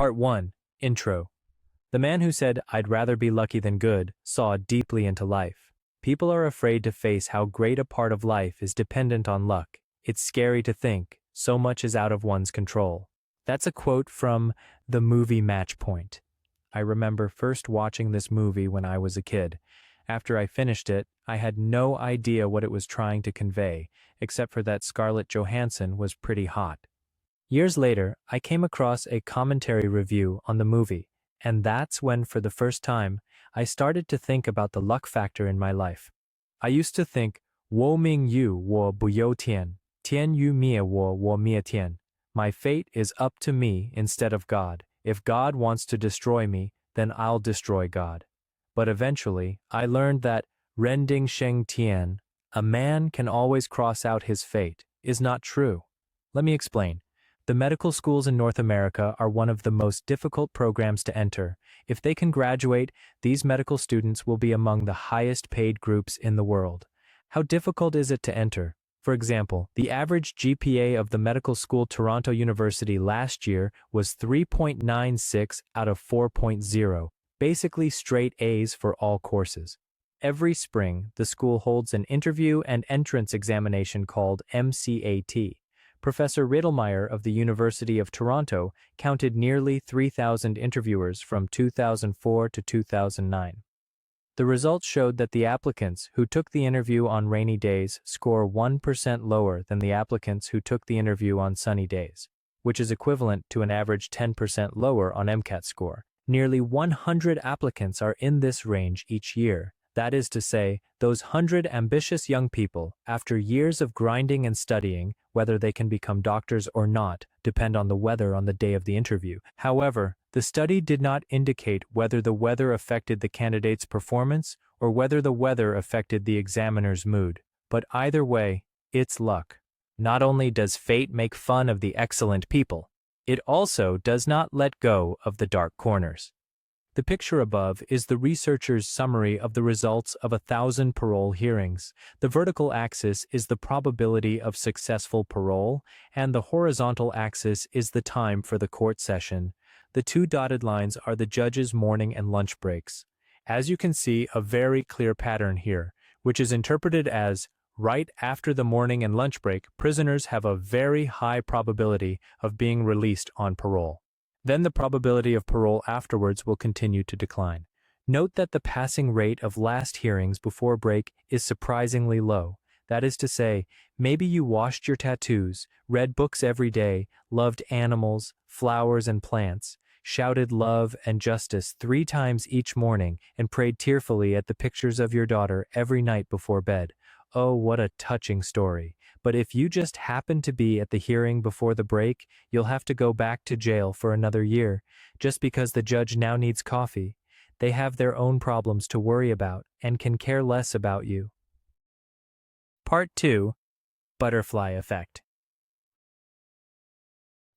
Part 1. Intro. The man who said, "I'd rather be lucky than good," saw deeply into life. People are afraid to face how great a part of life is dependent on luck. It's scary to think, so much is out of one's control. That's a quote from the movie Match Point. I remember first watching this movie when I was a kid. After I finished it, I had no idea what it was trying to convey, except for that Scarlett Johansson was pretty hot. Years later, I came across a commentary review on the movie, and that's when, for the first time, I started to think about the luck factor in my life. I used to think, 我命由我不由天, 天与灭我灭天. My fate is up to me instead of God. If God wants to destroy me, then I'll destroy God. But eventually, I learned that 人定胜天, a man can always cross out his fate, is not true. Let me explain. The medical schools in North America are one of the most difficult programs to enter. If they can graduate, these medical students will be among the highest paid groups in the world. How difficult is it to enter? For example, the average GPA of the medical school Toronto University last year was 3.96 out of 4.0, basically straight A's for all courses. Every spring, the school holds an interview and entrance examination called MCAT. Professor Riddlemeyer of the University of Toronto counted nearly 3,000 interviewers from 2004 to 2009. The results showed that the applicants who took the interview on rainy days score 1% lower than the applicants who took the interview on sunny days, which is equivalent to an average 10% lower on MCAT score. Nearly 100 applicants are in this range each year. That is to say, those 100 ambitious young people, after years of grinding and studying, whether they can become doctors or not, depend on the weather on the day of the interview. However, the study did not indicate whether the weather affected the candidate's performance or whether the weather affected the examiner's mood. But either way, it's luck. Not only does fate make fun of the excellent people, it also does not let go of the dark corners. The picture above is the researcher's summary of the results of 1,000 parole hearings. The vertical axis is the probability of successful parole, and the horizontal axis is the time for the court session. The two dotted lines are the judge's morning and lunch breaks. As you can see, a very clear pattern here, which is interpreted as right after the morning and lunch break, prisoners have a very high probability of being released on parole. Then the probability of parole afterwards will continue to decline. Note that the passing rate of last hearings before break is surprisingly low. That is to say, maybe you washed your tattoos, read books every day, loved animals, flowers and plants, shouted love and justice 3 times each morning, and prayed tearfully at the pictures of your daughter every night before bed. Oh, what a touching story. But if you just happen to be at the hearing before the break, you'll have to go back to jail for another year, just because the judge now needs coffee. They have their own problems to worry about and can care less about you. Part 2. Butterfly Effect.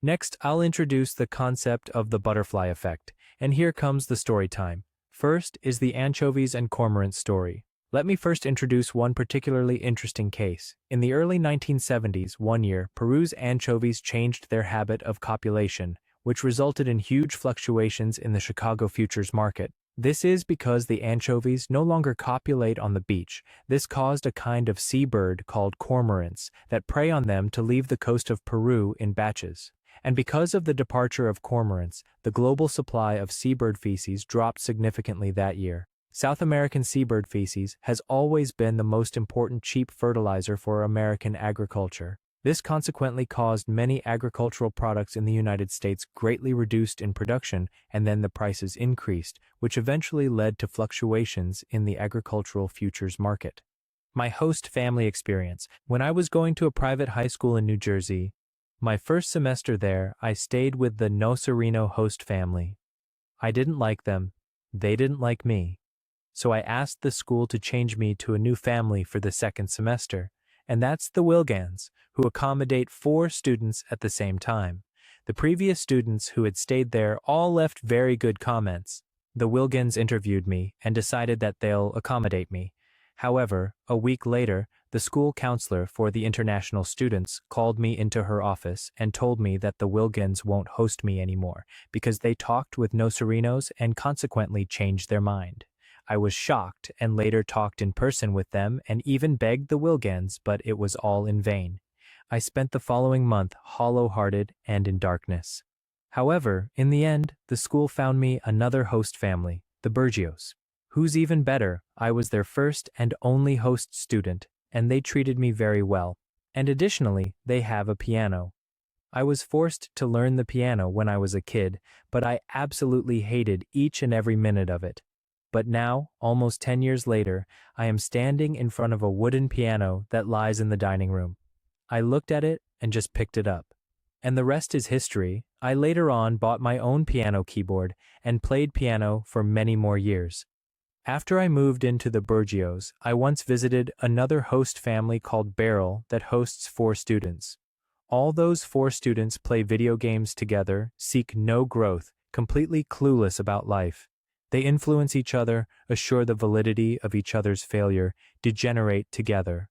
Next, I'll introduce the concept of the butterfly effect, and here comes the story time. First is the anchovies and cormorant story. Let me first introduce one particularly interesting case. In the early 1970s, one year, Peru's anchovies changed their habit of copulation, which resulted in huge fluctuations in the Chicago futures market. This is because the anchovies no longer copulate on the beach. This caused a kind of seabird called cormorants that prey on them to leave the coast of Peru in batches. And because of the departure of cormorants, the global supply of seabird feces dropped significantly that year. South American seabird feces has always been the most important cheap fertilizer for American agriculture. This consequently caused many agricultural products in the United States greatly reduced in production, and then the prices increased, which eventually led to fluctuations in the agricultural futures market. My host family experience. When I was going to a private high school in New Jersey, my first semester there, I stayed with the Nocerino host family. I didn't like them. They didn't like me. So I asked the school to change me to a new family for the second semester, and that's the Wilgans, who accommodate 4 students at the same time. The previous students who had stayed there all left very good comments. The Wilgans interviewed me and decided that they'll accommodate me. However, a week later, The school counselor for the international students called me into her office and told me that the Wilgans won't host me anymore because they talked with Noserinos and consequently changed their mind. I was shocked and later talked in person with them and even begged the Wilgans, but it was all in vain. I spent the following month hollow-hearted and in darkness. However, in the end, the school found me another host family, the Bergios. Who's even better, I was their first and only host student, and they treated me very well. And additionally, they have a piano. I was forced to learn the piano when I was a kid, but I absolutely hated each and every minute of it. But now, almost 10 years later, I am standing in front of a wooden piano that lies in the dining room. I looked at it and just picked it up. And the rest is history. I later on bought my own piano keyboard and played piano for many more years. After I moved into the Bergios, I once visited another host family called Beryl that hosts 4 students. All those 4 students play video games together, seek no growth, completely clueless about life. They influence each other, assure the validity of each other's failure, degenerate together.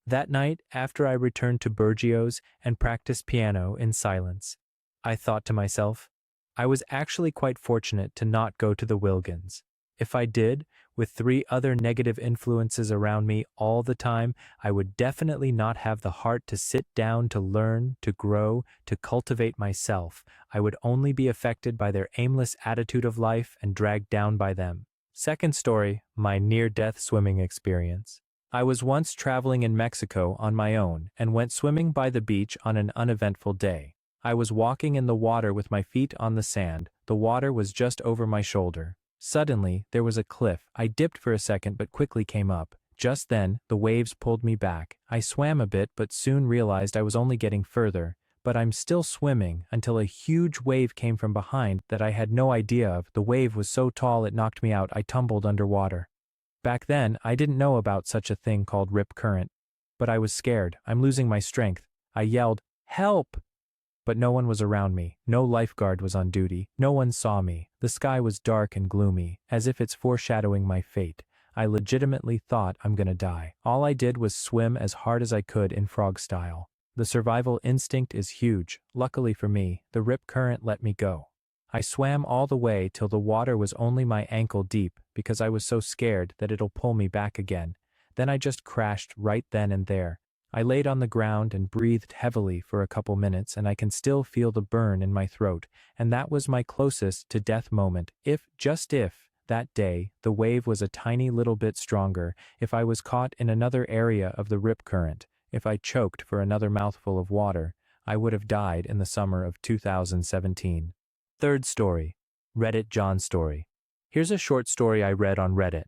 That night, after I returned to Bergios and practiced piano in silence, I thought to myself, I was actually quite fortunate to not go to the Wilgans. If I did, with 3 other negative influences around me all the time, I would definitely not have the heart to sit down to learn, to grow, to cultivate myself. I would only be affected by their aimless attitude of life and dragged down by them. Second story, my near-death swimming experience. I was once traveling in Mexico on my own and went swimming by the beach on an uneventful day. I was walking in the water with my feet on the sand. The water was just over my shoulder. Suddenly, there was a cliff. I dipped for a second but quickly came up. Just then, the waves pulled me back. I swam a bit but soon realized I was only getting further. But I'm still swimming until a huge wave came from behind that I had no idea of. The wave was so tall it knocked me out. I tumbled underwater. Back then, I didn't know about such a thing called rip current. But I was scared. I'm losing my strength. I yelled, "Help!" But no one was around me. No lifeguard was on duty. No one saw me. The sky was dark and gloomy, as if it's foreshadowing my fate. I legitimately thought I'm gonna die. All I did was swim as hard as I could in frog style. The survival instinct is huge. Luckily for me, the rip current let me go. I swam all the way till the water was only my ankle deep because I was so scared that it'll pull me back again. Then I just crashed right then and there. I laid on the ground and breathed heavily for a couple minutes, and I can still feel the burn in my throat, and that was my closest to death moment. Just if, that day, the wave was a tiny little bit stronger, if I was caught in another area of the rip current, if I choked for another mouthful of water, I would have died in the summer of 2017. Third story. Reddit John story. Here's a short story I read on Reddit.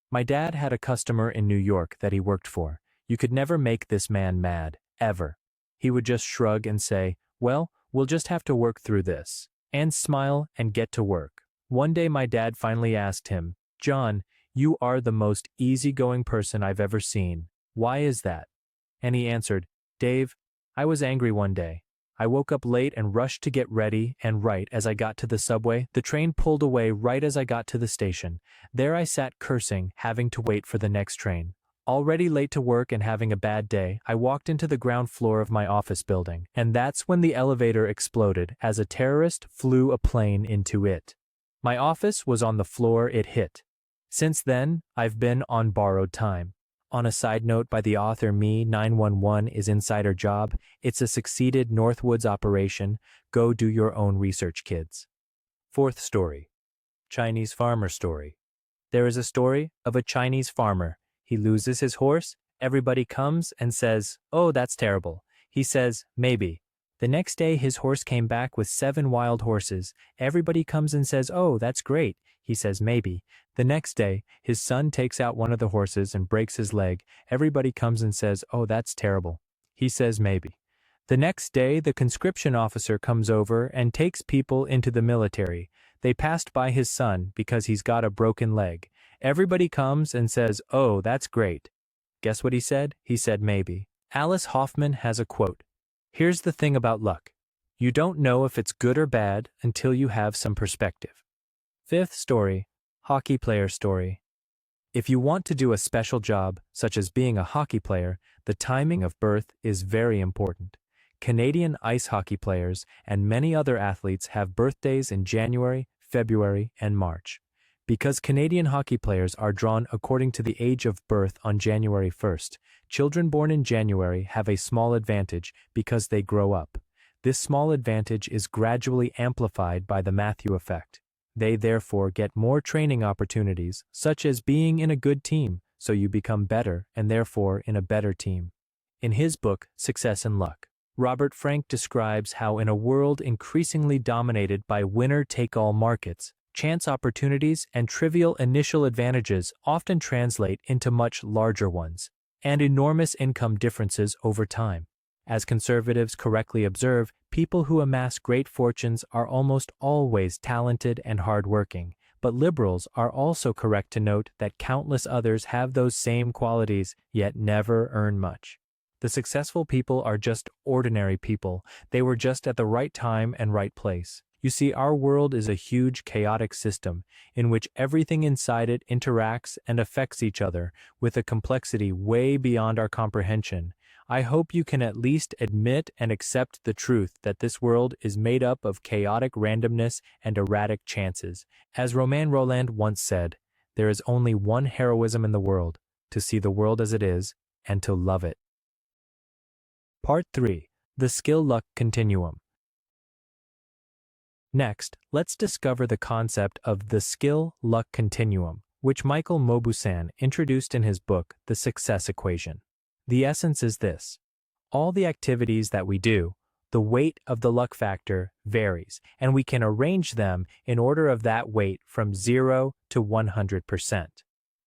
My dad had a customer in New York that he worked for. You could never make this man mad, ever. He would just shrug and say, "Well, we'll just have to work through this," and smile and get to work. One day my dad finally asked him, "John, you are the most easygoing person I've ever seen. Why is that?" And he answered, "Dave, I was angry one day. I woke up late and rushed to get ready, and right as I got to the subway, the train pulled away right as I got to the station. There I sat cursing, having to wait for the next train. Already late to work and having a bad day, I walked into the ground floor of my office building, and that's when the elevator exploded as a terrorist flew a plane into it. My office was on the floor it hit. Since then, I've been on borrowed time. On a side note by the author Me 911 is insider job. It's a succeeded Northwoods operation. Go do your own research, kids. Fourth story. Chinese farmer story. There is a story of a Chinese farmer. He loses his horse, everybody comes and says, "Oh, that's terrible." He says, "Maybe." The next day his horse came back with 7 wild horses. Everybody comes and says, "Oh, that's great." He says, "Maybe." The next day, his son takes out one of the horses and breaks his leg. Everybody comes and says, "Oh, that's terrible." He says, "Maybe." The next day, the conscription officer comes over and takes people into the military. They passed by his son because he's got a broken leg. Everybody comes and says, "Oh, that's great." Guess what he said? He said, "Maybe." Alice Hoffman has a quote. Here's the thing about luck. You don't know if it's good or bad until you have some perspective. Fifth story. Hockey player story. If you want to do a special job, such as being a hockey player, the timing of birth is very important. Canadian ice hockey players and many other athletes have birthdays in January, February, and March. Because Canadian hockey players are drawn according to the age of birth on January 1st, children born in January have a small advantage because they grow up. This small advantage is gradually amplified by the Matthew effect. They therefore get more training opportunities, such as being in a good team, so you become better and therefore in a better team. In his book, Success and Luck, Robert Frank describes how in a world increasingly dominated by winner-take-all markets, chance opportunities and trivial initial advantages often translate into much larger ones, and enormous income differences over time. As conservatives correctly observe, people who amass great fortunes are almost always talented and hardworking, but liberals are also correct to note that countless others have those same qualities, yet never earn much. The successful people are just ordinary people. They were just at the right time and right place. You see, our world is a huge chaotic system in which everything inside it interacts and affects each other with a complexity way beyond our comprehension. I hope you can at least admit and accept the truth that this world is made up of chaotic randomness and erratic chances. As Romain Rolland once said, there is only one heroism in the world, to see the world as it is and to love it. Part 3. The Skill-Luck Continuum. Next, let's discover the concept of the skill-luck continuum, which Michael Mauboussin introduced in his book, The Success Equation. The essence is this: all the activities that we do, the weight of the luck factor varies, and we can arrange them in order of that weight from 0 to 100%.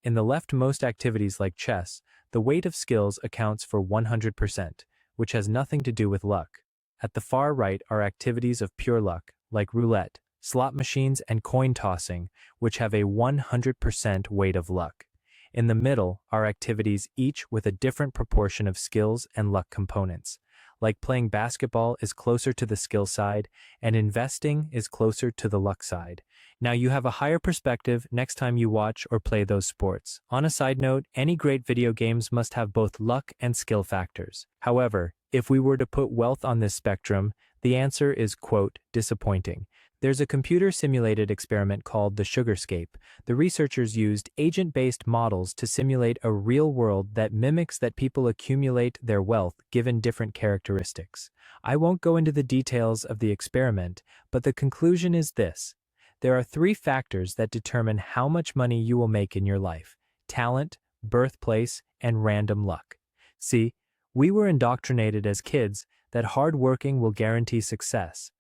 In the leftmost activities like chess, the weight of skills accounts for 100%, which has nothing to do with luck. At the far right are activities of pure luck, like roulette, slot machines, and coin tossing, which have a 100% weight of luck. In the middle are activities each with a different proportion of skills and luck components, like playing basketball is closer to the skill side and investing is closer to the luck side. Now you have a higher perspective next time you watch or play those sports. On a side note, any great video games must have both luck and skill factors. However, if we were to put wealth on this spectrum, the answer is, quote, disappointing. There's a computer-simulated experiment called the Sugarscape. The researchers used agent-based models to simulate a real world that mimics that people accumulate their wealth given different characteristics. I won't go into the details of the experiment, but the conclusion is this: there are 3 factors that determine how much money you will make in your life: talent, birthplace, and random luck. See, we were indoctrinated as kids that hard working will guarantee success,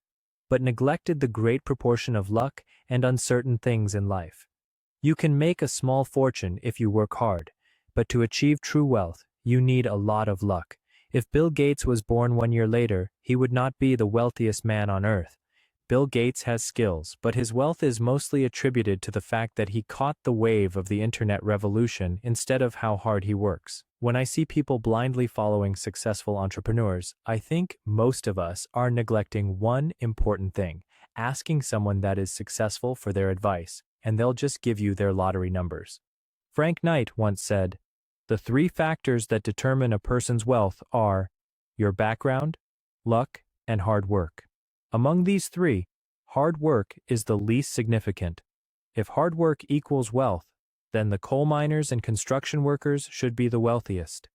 but neglected the great proportion of luck and uncertain things in life. You can make a small fortune if you work hard, but to achieve true wealth, you need a lot of luck. If Bill Gates was born 1 year later, he would not be the wealthiest man on earth. Bill Gates has skills, but his wealth is mostly attributed to the fact that he caught the wave of the internet revolution instead of how hard he works. When I see people blindly following successful entrepreneurs, I think most of us are neglecting one important thing: asking someone that is successful for their advice, and they'll just give you their lottery numbers. Frank Knight once said, "The 3 factors that determine a person's wealth are your background, luck, and hard work." Among these 3, hard work is the least significant. If hard work equals wealth, then the coal miners and construction workers should be the wealthiest.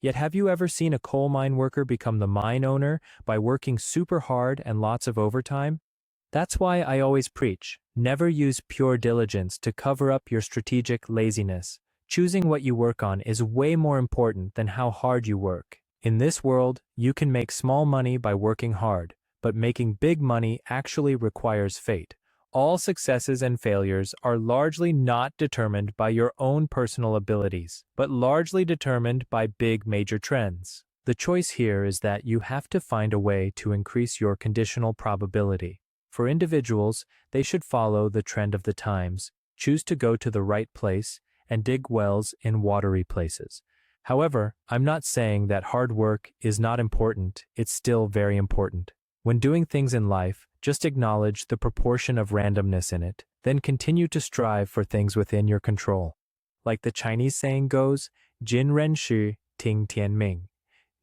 Yet have you ever seen a coal mine worker become the mine owner by working super hard and lots of overtime? That's why I always preach, never use pure diligence to cover up your strategic laziness. Choosing what you work on is way more important than how hard you work. In this world, you can make small money by working hard, but making big money actually requires fate. All successes and failures are largely not determined by your own personal abilities, but largely determined by big major trends. The choice here is that you have to find a way to increase your conditional probability. For individuals, they should follow the trend of the times, choose to go to the right place, and dig wells in watery places. However, I'm not saying that hard work is not important. It's still very important. When doing things in life, just acknowledge the proportion of randomness in it, then continue to strive for things within your control. Like the Chinese saying goes, Jin Ren Shi, Ting Tian Ming.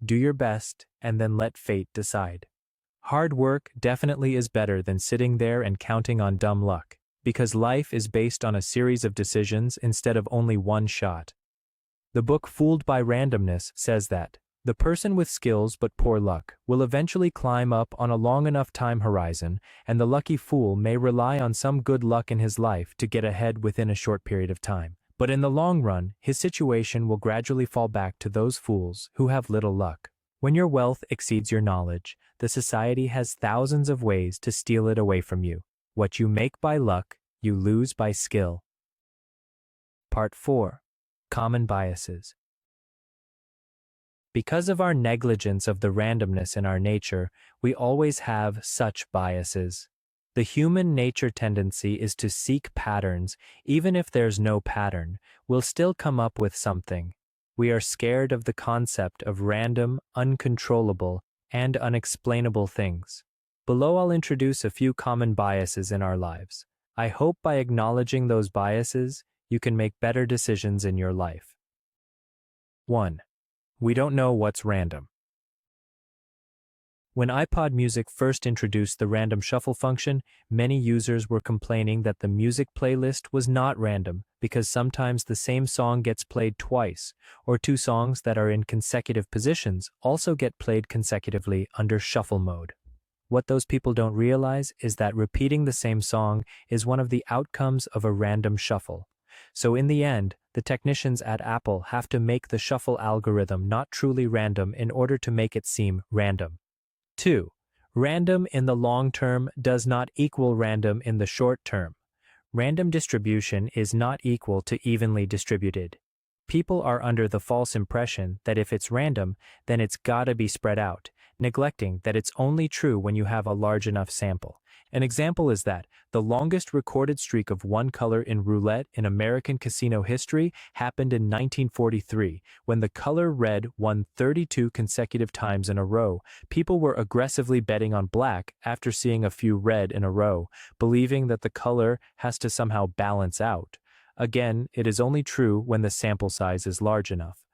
Do your best, and then let fate decide. Hard work definitely is better than sitting there and counting on dumb luck, because life is based on a series of decisions instead of only one shot. The book Fooled by Randomness says that the person with skills but poor luck will eventually climb up on a long enough time horizon, and the lucky fool may rely on some good luck in his life to get ahead within a short period of time. But in the long run, his situation will gradually fall back to those fools who have little luck. When your wealth exceeds your knowledge, the society has thousands of ways to steal it away from you. What you make by luck, you lose by skill. Part 4. Common biases. Because of our negligence of the randomness in our nature, we always have such biases. The human nature tendency is to seek patterns. Even if there's no pattern, we'll still come up with something. We are scared of the concept of random, uncontrollable, and unexplainable things. Below I'll introduce a few common biases in our lives. I hope by acknowledging those biases, you can make better decisions in your life. 1. We don't know what's random. When iPod Music first introduced the random shuffle function, many users were complaining that the music playlist was not random because sometimes the same song gets played twice, or two songs that are in consecutive positions also get played consecutively under shuffle mode. What those people don't realize is that repeating the same song is one of the outcomes of a random shuffle. So in the end, the technicians at Apple have to make the shuffle algorithm not truly random in order to make it seem random. 2. Random in the long term does not equal random in the short term. Random distribution is not equal to evenly distributed. People are under the false impression that if it's random, then it's gotta be spread out, neglecting that it's only true when you have a large enough sample. An example is that the longest recorded streak of one color in roulette in American casino history happened in 1943, when the color red won 32 consecutive times in a row. People were aggressively betting on black after seeing a few red in a row, believing that the color has to somehow balance out. Again, it is only true when the sample size is large enough.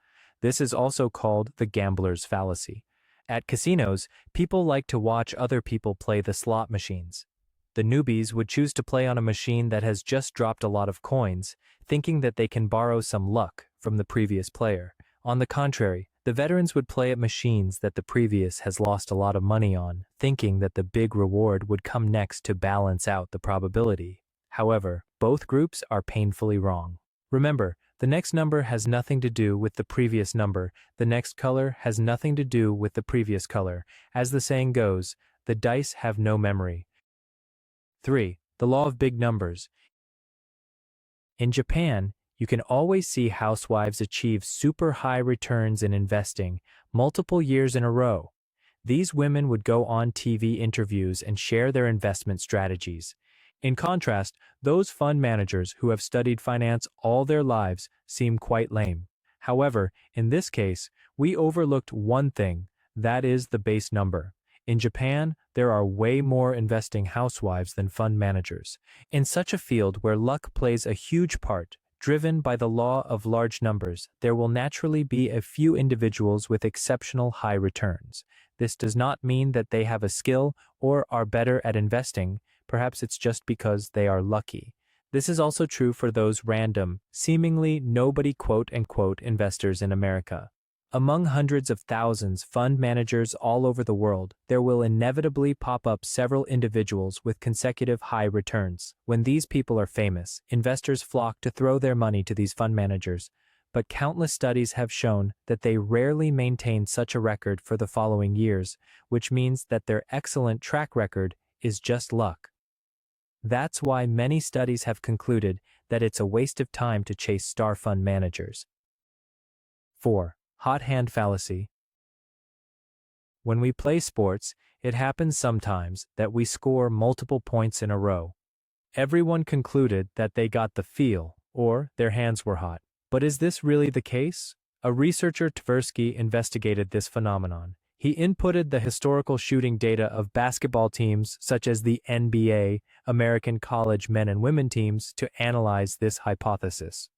This is also called the gambler's fallacy. At casinos, people like to watch other people play the slot machines. The newbies would choose to play on a machine that has just dropped a lot of coins, thinking that they can borrow some luck from the previous player. On the contrary, the veterans would play at machines that the previous has lost a lot of money on, thinking that the big reward would come next to balance out the probability. However, both groups are painfully wrong. Remember, the next number has nothing to do with the previous number. The next color has nothing to do with the previous color. As the saying goes, the dice have no memory. 3. The law of big numbers. In Japan, you can always see housewives achieve super high returns in investing multiple years in a row. These women would go on TV interviews and share their investment strategies. In contrast, those fund managers who have studied finance all their lives seem quite lame. However, in this case, we overlooked one thing, that is the base number. In Japan, there are way more investing housewives than fund managers. In such a field where luck plays a huge part, driven by the law of large numbers, there will naturally be a few individuals with exceptional high returns. This does not mean that they have a skill or are better at investing. Perhaps it's just because they are lucky. This is also true for those random, seemingly nobody quote-unquote investors in America. Among hundreds of thousands fund managers all over the world, there will inevitably pop up several individuals with consecutive high returns. When these people are famous, investors flock to throw their money to these fund managers. But countless studies have shown that they rarely maintain such a record for the following years, which means that their excellent track record is just luck. That's why many studies have concluded that it's a waste of time to chase star fund managers. 4. Hot hand fallacy. When we play sports, it happens sometimes that we score multiple points in a row. Everyone concluded that they got the feel, or their hands were hot. But is this really the case? A researcher Tversky investigated this phenomenon. He inputted the historical shooting data of basketball teams such as the NBA, American college men and women teams, to analyze this hypothesis.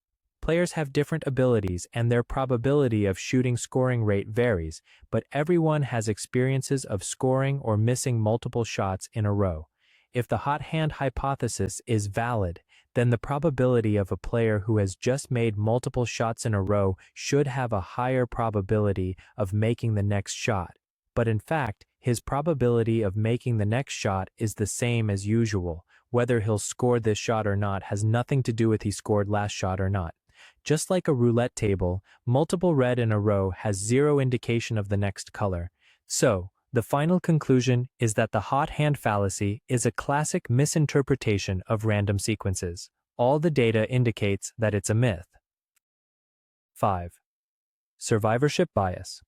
Players have different abilities and their probability of shooting scoring rate varies, but everyone has experiences of scoring or missing multiple shots in a row. If the hot hand hypothesis is valid, then the probability of a player who has just made multiple shots in a row should have a higher probability of making the next shot. But in fact, his probability of making the next shot is the same as usual. Whether he'll score this shot or not has nothing to do with he scored last shot or not. Just like a roulette table, multiple red in a row has zero indication of the next color. So, the final conclusion is that the hot hand fallacy is a classic misinterpretation of random sequences. All the data indicates that it's a myth. 5. Survivorship bias.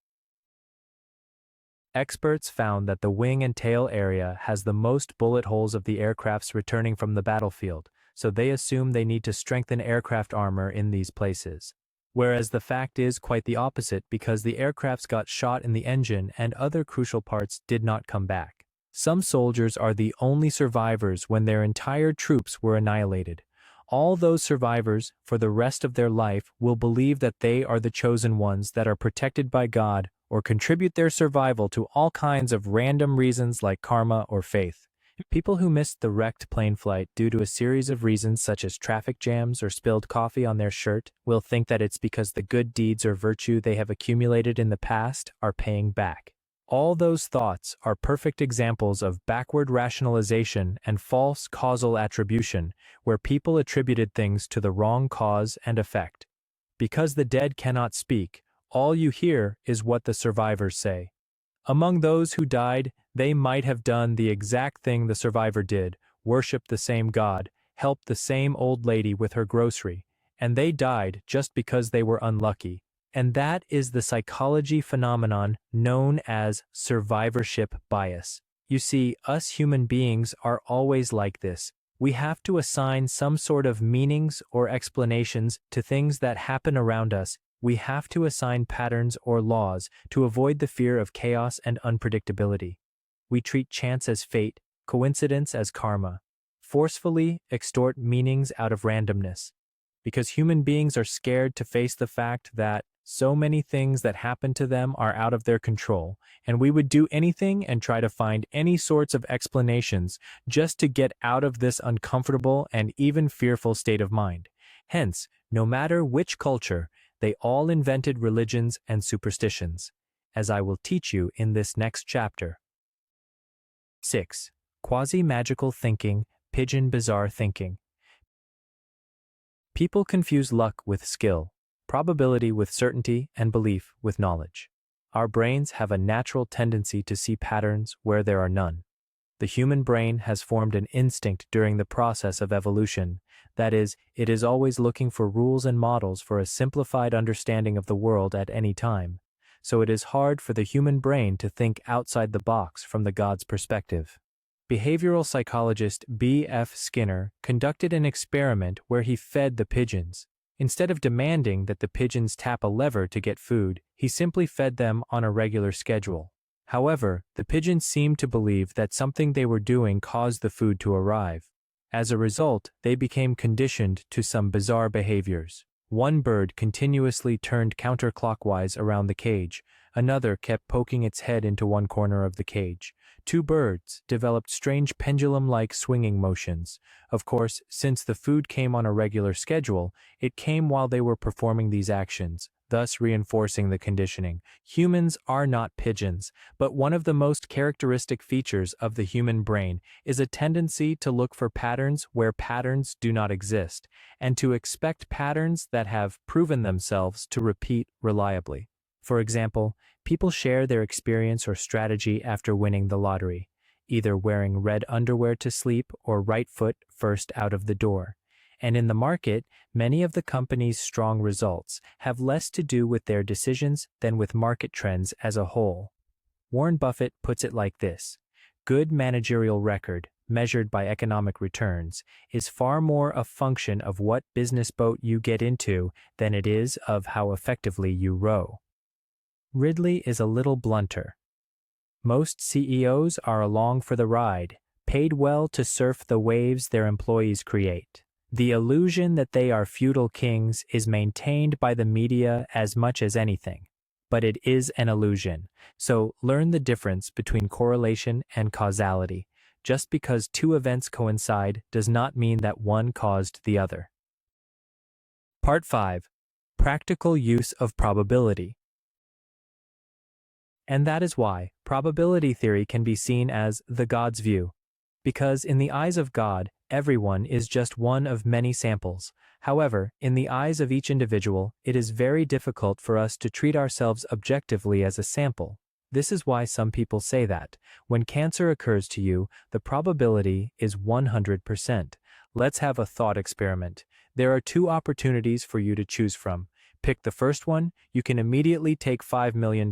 Experts found that the wing and tail area has the most bullet holes of the aircrafts returning from the battlefield, so they assume they need to strengthen aircraft armor in these places. Whereas the fact is quite the opposite because the aircrafts got shot in the engine and other crucial parts did not come back. Some soldiers are the only survivors when their entire troops were annihilated. All those survivors, for the rest of their life, will believe that they are the chosen ones that are protected by God or contribute their survival to all kinds of random reasons like karma or faith. People who missed the wrecked plane flight due to a series of reasons such as traffic jams or spilled coffee on their shirt will think that it's because the good deeds or virtue they have accumulated in the past are paying back. All those thoughts are perfect examples of backward rationalization and false causal attribution, where people attributed things to the wrong cause and effect. Because the dead cannot speak, all you hear is what the survivors say. Among those who died, they might have done the exact thing the survivor did, worshipped the same God, helped the same old lady with her grocery, and they died just because they were unlucky. And that is the psychology phenomenon known as survivorship bias. You see, us human beings are always like this. We have to assign some sort of meanings or explanations to things that happen around us. We have to assign patterns or laws to avoid the fear of chaos and unpredictability. We treat chance as fate, coincidence as karma, forcefully extort meanings out of randomness. Because human beings are scared to face the fact that so many things that happen to them are out of their control, and we would do anything and try to find any sorts of explanations just to get out of this uncomfortable and even fearful state of mind. Hence, no matter which culture, they all invented religions and superstitions, as I will teach you in this next chapter. 6. Quasi-magical thinking, pigeon bizarre thinking. People confuse luck with skill, probability with certainty, and belief with knowledge. Our brains have a natural tendency to see patterns where there are none. The human brain has formed an instinct during the process of evolution. That is, it is always looking for rules and models for a simplified understanding of the world at any time. So it is hard for the human brain to think outside the box from the God's perspective. Behavioral psychologist B.F. Skinner conducted an experiment where he fed the pigeons. Instead of demanding that the pigeons tap a lever to get food, he simply fed them on a regular schedule. However, the pigeons seemed to believe that something they were doing caused the food to arrive. As a result, they became conditioned to some bizarre behaviors. One bird continuously turned counterclockwise around the cage. Another kept poking its head into one corner of the cage. Two birds developed strange pendulum-like swinging motions. Of course, since the food came on a regular schedule, it came while they were performing these actions, thus reinforcing the conditioning. Humans are not pigeons, but one of the most characteristic features of the human brain is a tendency to look for patterns where patterns do not exist, and to expect patterns that have proven themselves to repeat reliably. For example, people share their experience or strategy after winning the lottery, either wearing red underwear to sleep or right foot first out of the door. And in the market, many of the company's strong results have less to do with their decisions than with market trends as a whole. Warren Buffett puts it like this: good managerial record, measured by economic returns, is far more a function of what business boat you get into than it is of how effectively you row. Ridley is a little blunter. Most CEOs are along for the ride, paid well to surf the waves their employees create. The illusion that they are feudal kings is maintained by the media as much as anything. But it is an illusion, so learn the difference between correlation and causality. Just because two events coincide does not mean that one caused the other. Part 5. Practical use of probability. And that is why probability theory can be seen as the God's view. Because in the eyes of God, everyone is just one of many samples. However, in the eyes of each individual, it is very difficult for us to treat ourselves objectively as a sample. This is why some people say that, when cancer occurs to you, the probability is 100%. Let's have a thought experiment. There are two opportunities for you to choose from. Pick the first one, you can immediately take $5 million.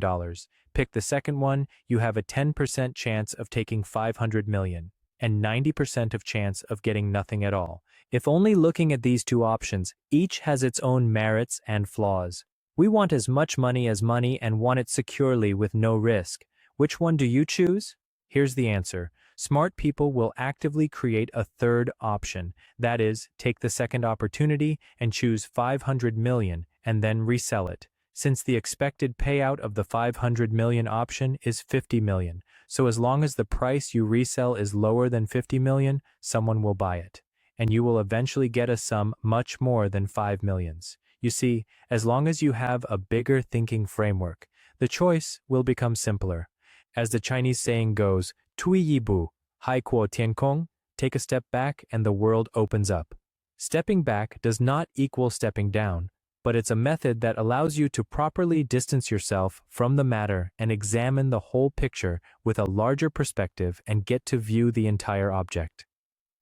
Pick the second one, you have a 10% chance of taking $500 million. And 90% of chance of getting nothing at all. If only looking at these two options, each has its own merits and flaws. We want as much money as money and want it securely with no risk. Which one do you choose? Here's the answer. Smart people will actively create a third option. That is, take the second opportunity and choose 500 million and then resell it. Since the expected payout of the 500 million option is 50 million. So as long as the price you resell is lower than 50 million, someone will buy it. And you will eventually get a sum much more than 5 millions. You see, as long as you have a bigger thinking framework, the choice will become simpler. As the Chinese saying goes, 退一步, 海阔天空, take a step back and the world opens up. Stepping back does not equal stepping down, but it's a method that allows you to properly distance yourself from the matter and examine the whole picture with a larger perspective and get to view the entire object.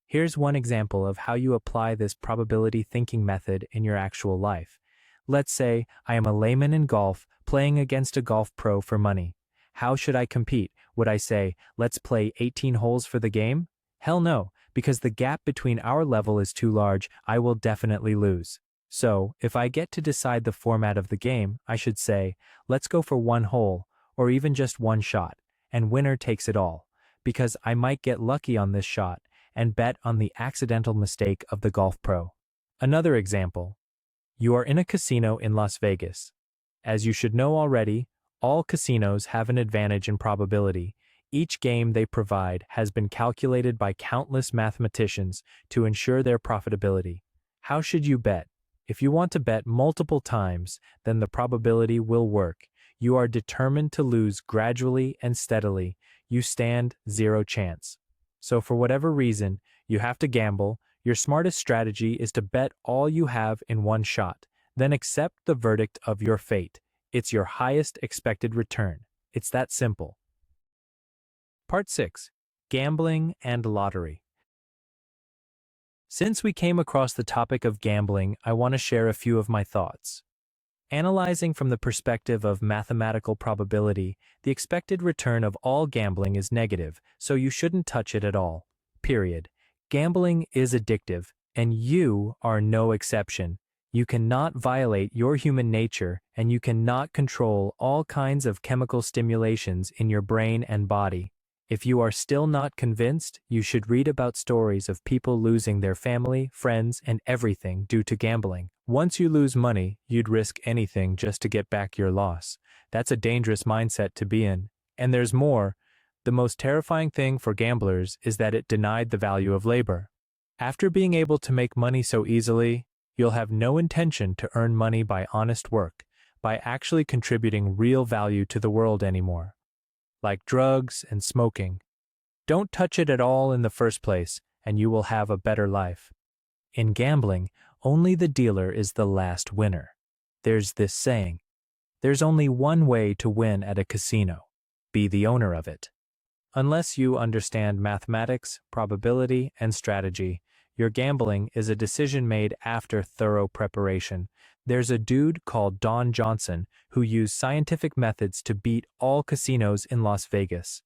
Here's one example of how you apply this probability thinking method in your actual life. Let's say I am a layman in golf playing against a golf pro for money. How should I compete? Would I say, let's play 18 holes for the game? Hell no, because the gap between our level is too large. I will definitely lose. So, if I get to decide the format of the game, I should say, let's go for one hole, or even just one shot, and winner takes it all, because I might get lucky on this shot, and bet on the accidental mistake of the golf pro. Another example. You are in a casino in Las Vegas. As you should know already, all casinos have an advantage in probability. Each game they provide has been calculated by countless mathematicians to ensure their profitability. How should you bet? If you want to bet multiple times, then the probability will work. You are determined to lose gradually and steadily. You stand 0 chance. So for whatever reason, you have to gamble. Your smartest strategy is to bet all you have in one shot. Then accept the verdict of your fate. It's your highest expected return. It's that simple. Part 6. Gambling and lottery. Since we came across the topic of gambling, I want to share a few of my thoughts. Analyzing from the perspective of mathematical probability, the expected return of all gambling is negative, so you shouldn't touch it at all. Period. Gambling is addictive, and you are no exception. You cannot violate your human nature, and you cannot control all kinds of chemical stimulations in your brain and body. If you are still not convinced, you should read about stories of people losing their family, friends, and everything due to gambling. Once you lose money, you'd risk anything just to get back your loss. That's a dangerous mindset to be in. And there's more. The most terrifying thing for gamblers is that it denied the value of labor. After being able to make money so easily, you'll have no intention to earn money by honest work, by actually contributing real value to the world anymore. Like drugs and smoking. Don't touch it at all in the first place, and you will have a better life. In gambling, only the dealer is the last winner. There's this saying, there's only one way to win at a casino. Be the owner of it. Unless you understand mathematics, probability, and strategy, your gambling is a decision made after thorough preparation. There's a dude called Don Johnson who used scientific methods to beat all casinos in Las Vegas.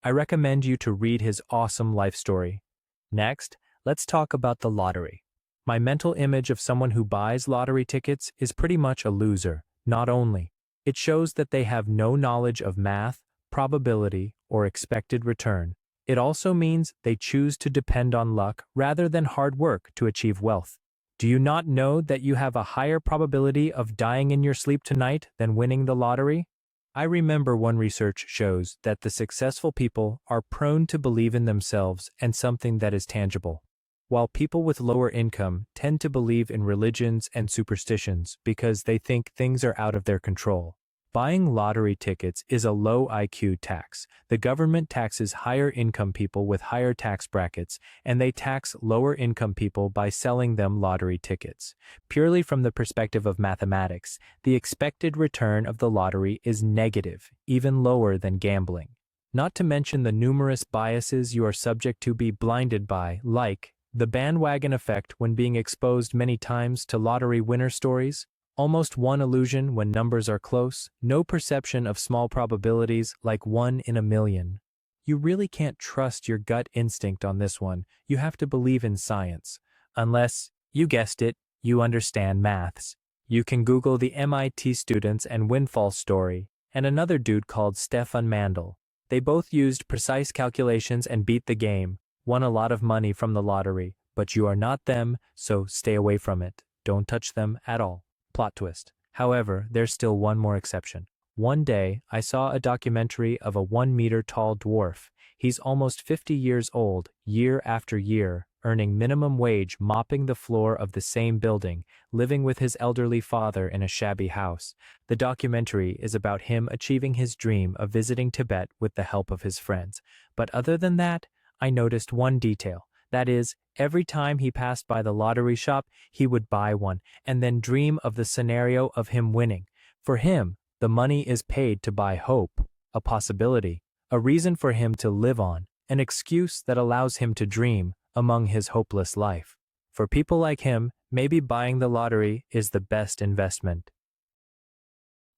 I recommend you to read his awesome life story. Next, let's talk about the lottery. My mental image of someone who buys lottery tickets is pretty much a loser. Not only, it shows that they have no knowledge of math, probability, or expected return. It also means they choose to depend on luck rather than hard work to achieve wealth. Do you not know that you have a higher probability of dying in your sleep tonight than winning the lottery? I remember one research shows that the successful people are prone to believe in themselves and something that is tangible, while people with lower income tend to believe in religions and superstitions because they think things are out of their control. Buying lottery tickets is a low IQ tax. The government taxes higher income people with higher tax brackets, and they tax lower income people by selling them lottery tickets. Purely from the perspective of mathematics, the expected return of the lottery is negative, even lower than gambling. Not to mention the numerous biases you are subject to be blinded by, like the bandwagon effect when being exposed many times to lottery winner stories. Almost one illusion when numbers are close, no perception of small probabilities like 1 in a million. You really can't trust your gut instinct on this one. You have to believe in science. Unless, you guessed it, you understand maths. You can Google the MIT students and windfall story, and another dude called Stefan Mandel. They both used precise calculations and beat the game, won a lot of money from the lottery, but you are not them, so stay away from it. Don't touch them at all. Plot twist. However, there's still one more exception. One day, I saw a documentary of a 1-meter-tall dwarf. He's almost 50 years old, year after year, earning minimum wage mopping the floor of the same building, living with his elderly father in a shabby house. The documentary is about him achieving his dream of visiting Tibet with the help of his friends. But other than that, I noticed one detail. That is, every time he passed by the lottery shop, he would buy one and then dream of the scenario of him winning. For him, the money is paid to buy hope, a possibility, a reason for him to live on, an excuse that allows him to dream among his hopeless life. For people like him, maybe buying the lottery is the best investment.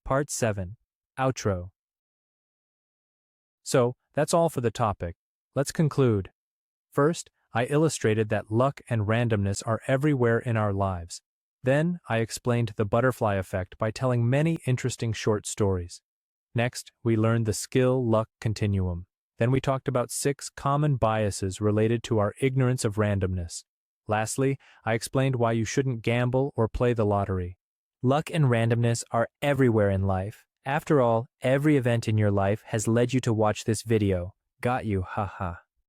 Part 7. Outro. So, that's all for the topic. Let's conclude. First, I illustrated that luck and randomness are everywhere in our lives. Then, I explained the butterfly effect by telling many interesting short stories. Next, we learned the skill-luck continuum. Then we talked about 6 common biases related to our ignorance of randomness. Lastly, I explained why you shouldn't gamble or play the lottery. Luck and randomness are everywhere in life. After all, every event in your life has led you to watch this video. Got you, haha.